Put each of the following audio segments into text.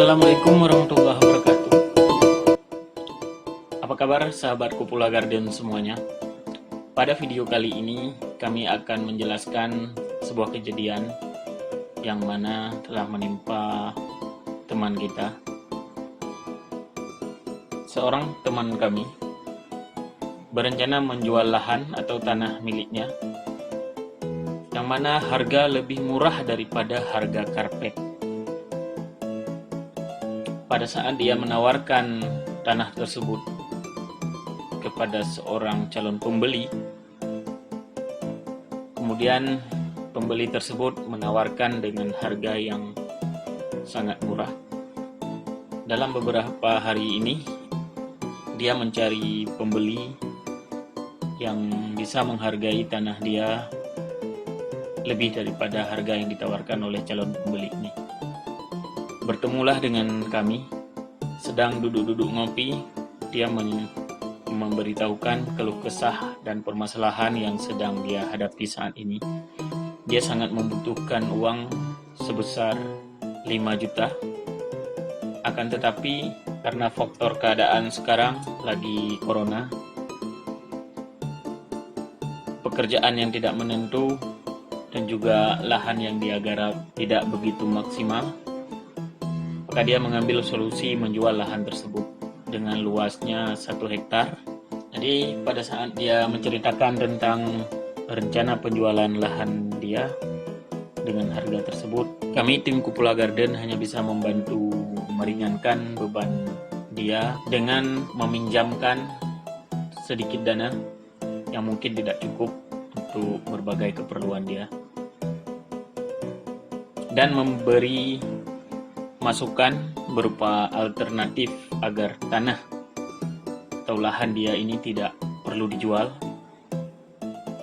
Assalamualaikum warahmatullahi wabarakatuh. Apa kabar sahabat Kupula Garden semuanya? Pada video kali ini kami akan menjelaskan sebuah kejadian yang mana telah menimpa teman kita. Seorang teman kami berencana menjual lahan atau tanah miliknya yang mana harga lebih murah daripada harga karpet. Pada saat dia menawarkan tanah tersebut kepada seorang calon pembeli, kemudian pembeli tersebut menawarkan dengan harga yang sangat murah. Dalam beberapa hari ini, dia mencari pembeli yang bisa menghargai tanah dia lebih daripada harga yang ditawarkan oleh calon pembeli ini. Bertemulah dengan kami, sedang duduk-duduk ngopi, dia memberitahukan keluh kesah dan permasalahan yang sedang dia hadapi saat ini. Dia sangat membutuhkan uang sebesar 5 juta. Akan tetapi karena faktor keadaan sekarang lagi corona, pekerjaan yang tidak menentu, dan juga lahan yang dia garap tidak begitu maksimal, maka dia mengambil solusi menjual lahan tersebut dengan luasnya 1 hektar. Jadi pada saat dia menceritakan tentang rencana penjualan lahan dia dengan harga tersebut, kami tim Kupula Garden hanya bisa membantu meringankan beban dia dengan meminjamkan sedikit dana yang mungkin tidak cukup untuk berbagai keperluan dia, dan memberi masukan berupa alternatif agar tanah atau lahan dia ini tidak perlu dijual,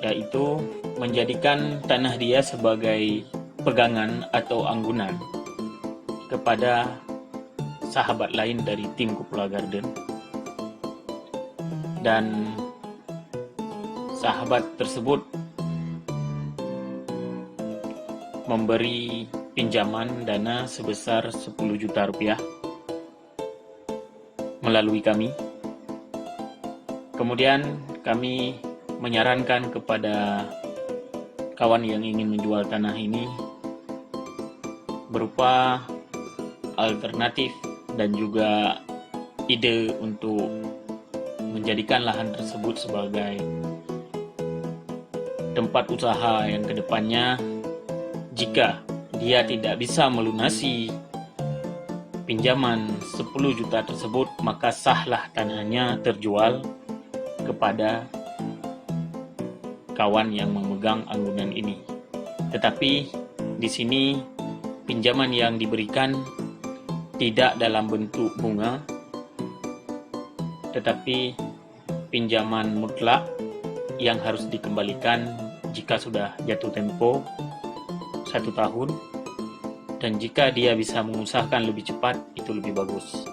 yaitu menjadikan tanah dia sebagai pegangan atau anggunan kepada sahabat lain dari tim Kupula Garden, dan sahabat tersebut memberi pinjaman dana sebesar 10 juta rupiah melalui kami. Kemudian kami menyarankan kepada kawan yang ingin menjual tanah ini berupa alternatif dan juga ide untuk menjadikan lahan tersebut sebagai tempat usaha yang kedepannya, jika dia tidak bisa melunasi pinjaman 10 juta tersebut, maka sahlah tanahnya terjual kepada kawan yang memegang anggunan ini. Tetapi di sini pinjaman yang diberikan tidak dalam bentuk bunga, tetapi pinjaman mutlak yang harus dikembalikan jika sudah jatuh tempo 1 tahun, dan jika dia bisa mengusahakan lebih cepat, itu lebih bagus.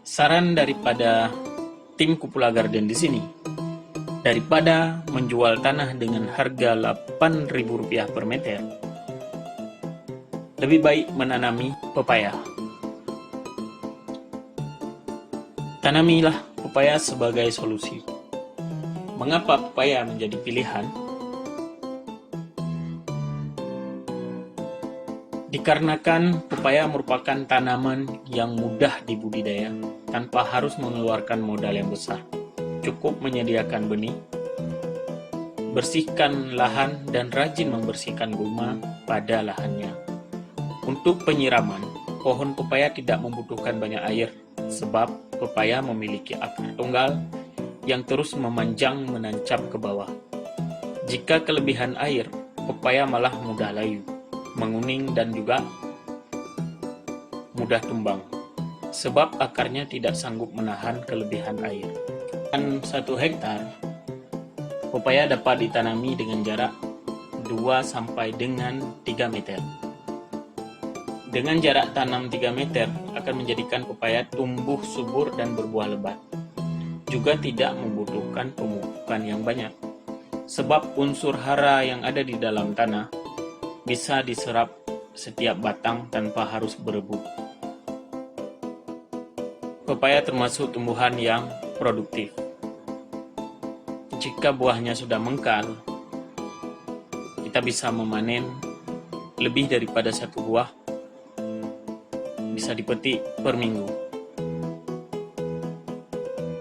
Saran daripada tim Kupula Garden di sini, daripada menjual tanah dengan harga Rp8.000 per meter, lebih baik menanami pepaya. Tanamilah pepaya sebagai solusi. Mengapa pepaya menjadi pilihan? Dikarenakan pepaya merupakan tanaman yang mudah dibudidaya tanpa harus mengeluarkan modal yang besar. Cukup menyediakan benih, bersihkan lahan, dan rajin membersihkan gulma pada lahannya. Untuk penyiraman, pohon pepaya tidak membutuhkan banyak air sebab pepaya memiliki akar tunggal yang terus memanjang menancap ke bawah. Jika kelebihan air, pepaya malah mudah layu, menguning, dan juga mudah tumbang sebab akarnya tidak sanggup menahan kelebihan air. Dan 1 hektar pepaya dapat ditanami dengan jarak 2 sampai dengan 3 meter. Dengan jarak tanam 3 meter akan menjadikan pepaya tumbuh subur dan berbuah lebat. Juga tidak membutuhkan pemupukan yang banyak sebab unsur hara yang ada di dalam tanah bisa diserap setiap batang tanpa harus berebut. Pepaya termasuk tumbuhan yang produktif. Jika buahnya sudah mengkal, kita bisa memanen lebih daripada satu buah, bisa dipetik per minggu.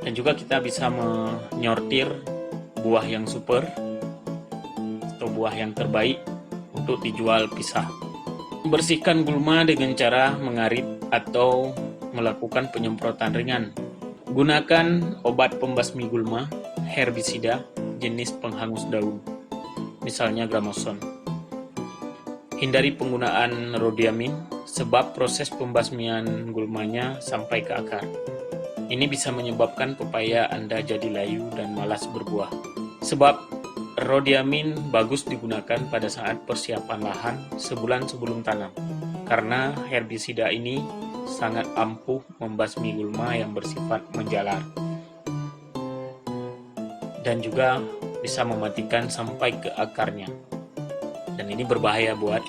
Dan juga kita bisa menyortir buah yang super atau buah yang terbaik untuk dijual pisah. Bersihkan gulma dengan cara mengarit atau melakukan penyemprotan ringan. Gunakan obat pembasmi gulma, herbisida, jenis penghangus daun, misalnya gramoson. Hindari penggunaan rodiamin sebab proses pembasmian gulmanya sampai ke akar. Ini bisa menyebabkan pepaya Anda jadi layu dan malas berbuah. Sebab rodiamin bagus digunakan pada saat persiapan lahan sebulan sebelum tanam, karena herbisida ini sangat ampuh membasmi gulma yang bersifat menjalar dan juga bisa mematikan sampai ke akarnya. Dan ini berbahaya buat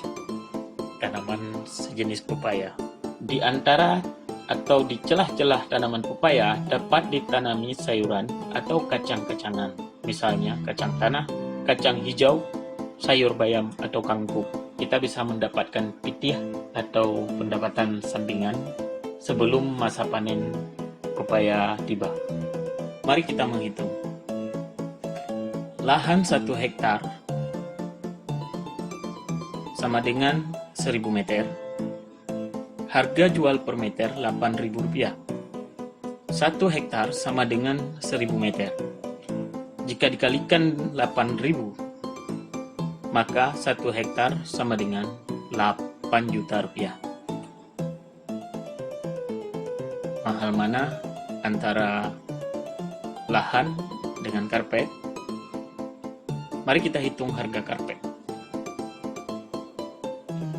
tanaman sejenis pepaya. Di antara atau di celah-celah tanaman pepaya dapat ditanami sayuran atau kacang-kacangan, misalnya kacang tanah, kacang hijau, sayur bayam atau kangkung. Kita bisa mendapatkan pitih atau pendapatan sampingan sebelum masa panen pepaya tiba. Mari kita menghitung. Lahan 1 hektar sama dengan 1000 meter. Harga jual per meter Rp8.000. 1 hektar sama dengan 1000 meter. Jika dikalikan 8.000, maka 1 hektar sama dengan 8 juta rupiah. Mahal mana antara lahan dengan karpet? Mari kita hitung harga karpet.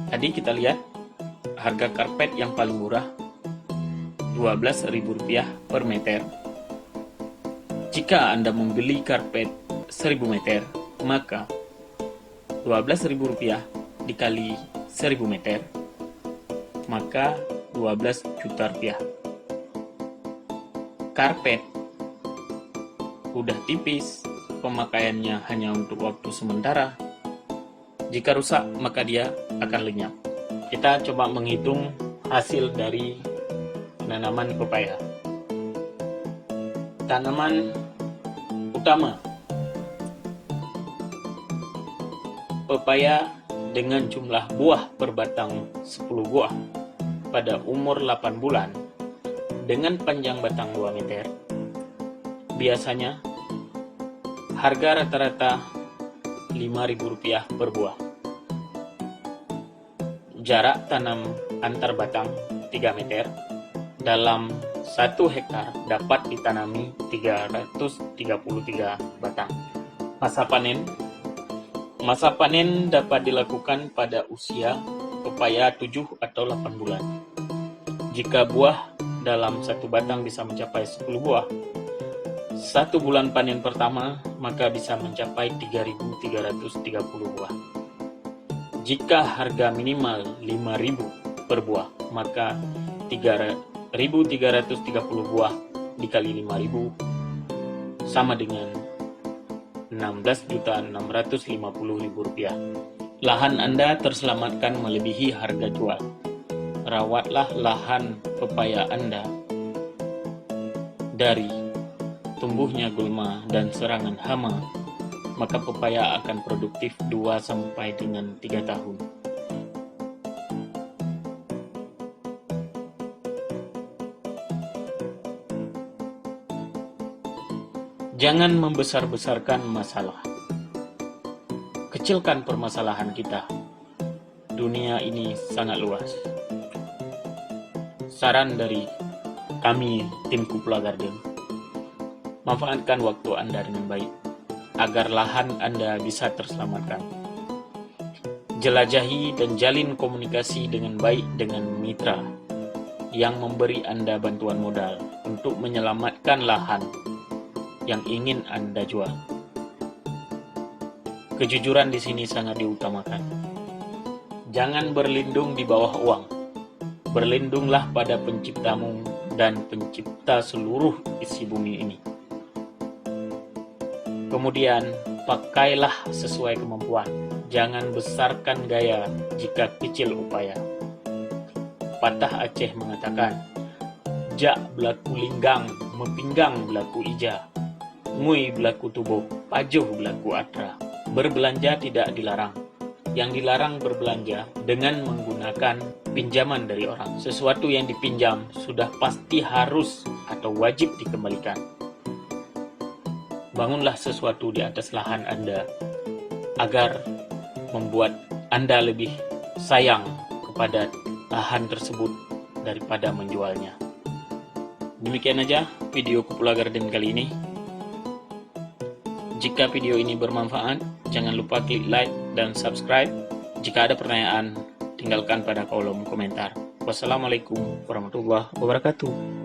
Tadi kita lihat harga karpet yang paling murah Rp12.000 per meter. Jika Anda membeli karpet 1000 meter, maka Rp12.000 dikali 1000 meter, maka 12 juta rupiah. Karpet udah tipis, pemakaiannya hanya untuk waktu sementara. Jika rusak, maka dia akan lenyap. Kita coba menghitung hasil dari penanaman pepaya. Tanaman utama pepaya dengan jumlah buah per batang 10 buah pada umur 8 bulan dengan panjang batang 2 meter. Biasanya harga rata-rata Rp5.000 per buah. Jarak tanam antar batang 3 meter. Dalam 1 hektar dapat ditanami 333 batang. Masa panen dapat dilakukan pada usia pepaya 7 atau 8 bulan. Jika buah dalam 1 batang bisa mencapai 10 buah, 1 bulan panen pertama maka bisa mencapai 3.330 buah. Jika harga minimal 5.000 per buah, maka 3.330 buah dikali 5.000 sama dengan Rp16.650.000. Lahan Anda terselamatkan melebihi harga jual. Rawatlah lahan pepaya Anda dari tumbuhnya gulma dan serangan hama, maka pepaya akan produktif 2 sampai dengan 3 tahun. Jangan membesar-besarkan masalah. Kecilkan permasalahan kita. Dunia ini sangat luas. Saran dari kami, tim Kupla Garden, manfaatkan waktu Anda dengan baik, agar lahan Anda bisa terselamatkan. Jelajahi dan jalin komunikasi dengan baik dengan mitra yang memberi Anda bantuan modal untuk menyelamatkan lahan yang ingin Anda jual. Kejujuran di sini sangat diutamakan. Jangan berlindung di bawah uang. Berlindunglah pada penciptamu dan pencipta seluruh isi bumi ini. Kemudian, pakailah sesuai kemampuan. Jangan besarkan gaya jika kecil upaya. Patah Aceh mengatakan, jak belaku linggang, mepinggang belaku ija. Ngui belaku tubuh, pajuh belaku atra. Berbelanja tidak dilarang. Yang dilarang berbelanja dengan menggunakan pinjaman dari orang. Sesuatu yang dipinjam sudah pasti harus atau wajib dikembalikan. Bangunlah sesuatu di atas lahan Anda agar membuat Anda lebih sayang kepada lahan tersebut daripada menjualnya. Demikian aja video Kupula Garden kali ini. Jika video ini bermanfaat, jangan lupa klik like dan subscribe. Jika ada pertanyaan, tinggalkan pada kolom komentar. Wassalamualaikum warahmatullahi wabarakatuh.